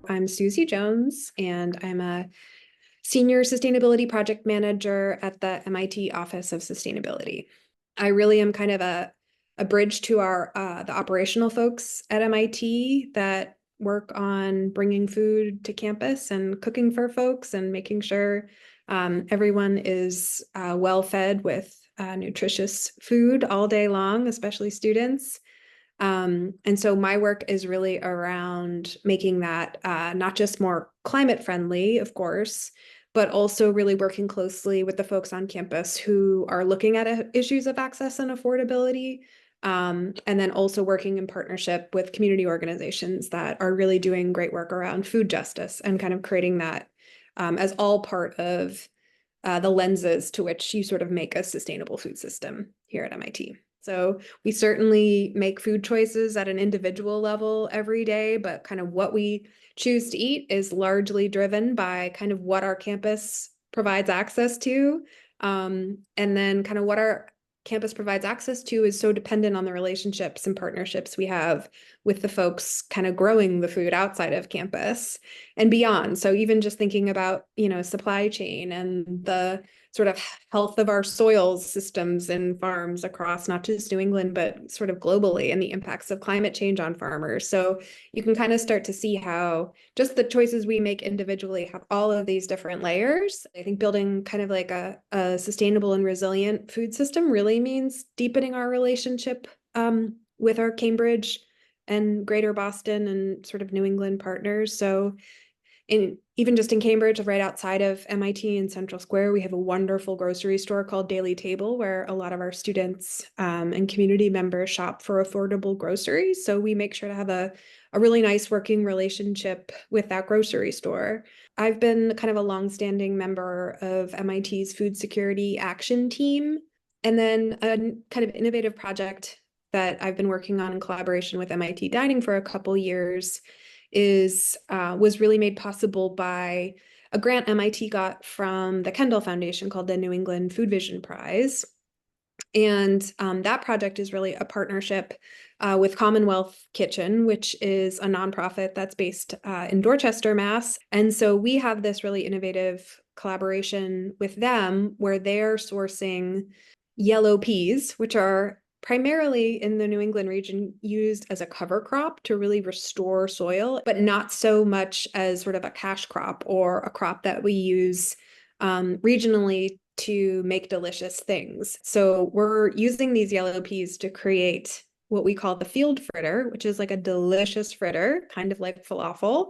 I'm Susy Jones, and I'm a senior sustainability project manager at the MIT Office of Sustainability. I really am kind of a bridge to our the operational folks at MIT that work on bringing food to campus and cooking for folks and making sure everyone is well fed with nutritious food all day long, especially students. And so my work is really around making that not just more climate friendly, of course, but also really working closely with the folks on campus who are looking at issues of access and affordability. And then also working in partnership with community organizations that are really doing great work around food justice and kind of creating that as all part of the lenses to which you sort of make a sustainable food system here at MIT. So we certainly make food choices at an individual level every day, but kind of what we choose to eat is largely driven by kind of what our campus provides access to. And then kind of what our campus provides access to is so dependent on the relationships and partnerships we have with the folks kind of growing the food outside of campus and beyond. So even just thinking about, supply chain and the sort of health of our soils systems and farms across not just New England, but sort of globally, and the impacts of climate change on farmers. So you can kind of start to see how just the choices we make individually have all of these different layers. I think building kind of like a sustainable and resilient food system really means deepening our relationship with our Cambridge and Greater Boston and sort of New England partners. So even just in Cambridge, right outside of MIT in Central Square, we have a wonderful grocery store called Daily Table, where a lot of our students and community members shop for affordable groceries. So we make sure to have a really nice working relationship with that grocery store. I've been kind of a longstanding member of MIT's Food Security Action Team, and then a kind of innovative project that I've been working on in collaboration with MIT Dining for a couple years was really made possible by a grant MIT got from the Kendall Foundation called the New England Food Vision Prize. And that project is really a partnership with Commonwealth Kitchen, which is a nonprofit that's based in Dorchester, Mass. And so we have this really innovative collaboration with them where they're sourcing yellow peas, which are primarily in the New England region used as a cover crop to really restore soil, but not so much as sort of a cash crop or a crop that we use regionally to make delicious things. So we're using these yellow peas to create what we call the field fritter, which is like a delicious fritter, kind of like falafel.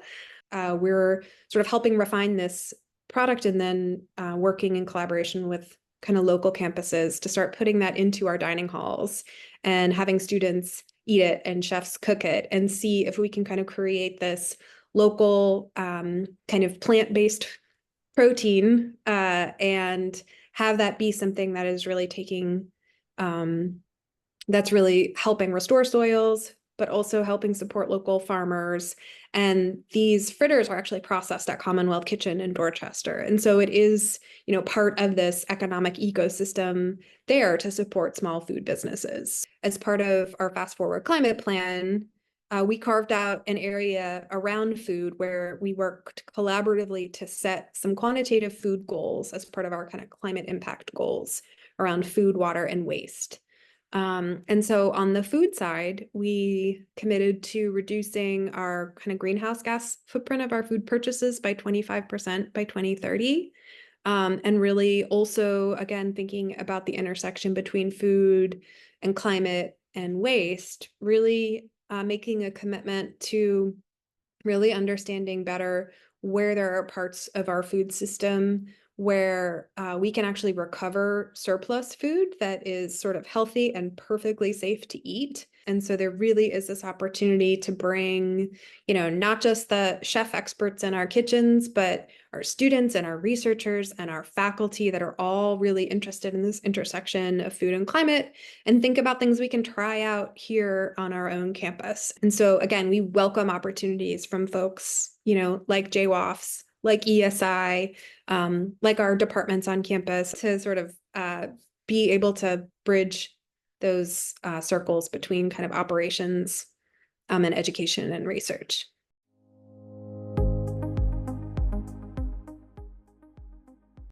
We're sort of helping refine this product and then working in collaboration with kind of local campuses to start putting that into our dining halls and having students eat it and chefs cook it and see if we can kind of create this local kind of plant-based protein and have that be something that is really taking, that's really helping restore soils, but also helping support local farmers. And these fritters are actually processed at Commonwealth Kitchen in Dorchester. And so it is, part of this economic ecosystem there to support small food businesses. As part of our Fast Forward Climate Plan, we carved out an area around food where we worked collaboratively to set some quantitative food goals as part of our kind of climate impact goals around food, water, and waste. And so on the food side, we committed to reducing our kind of greenhouse gas footprint of our food purchases by 25% by 2030. And really also, again, thinking about the intersection between food and climate and waste, really making a commitment to really understanding better where there are parts of our food system where we can actually recover surplus food that is sort of healthy and perfectly safe to eat. And so there really is this opportunity to bring, not just the chef experts in our kitchens, but our students and our researchers and our faculty that are all really interested in this intersection of food and climate and think about things we can try out here on our own campus. And so again, we welcome opportunities from folks, like J-WAFS, like ESI, like our departments on campus to sort of be able to bridge those circles between kind of operations and education and research.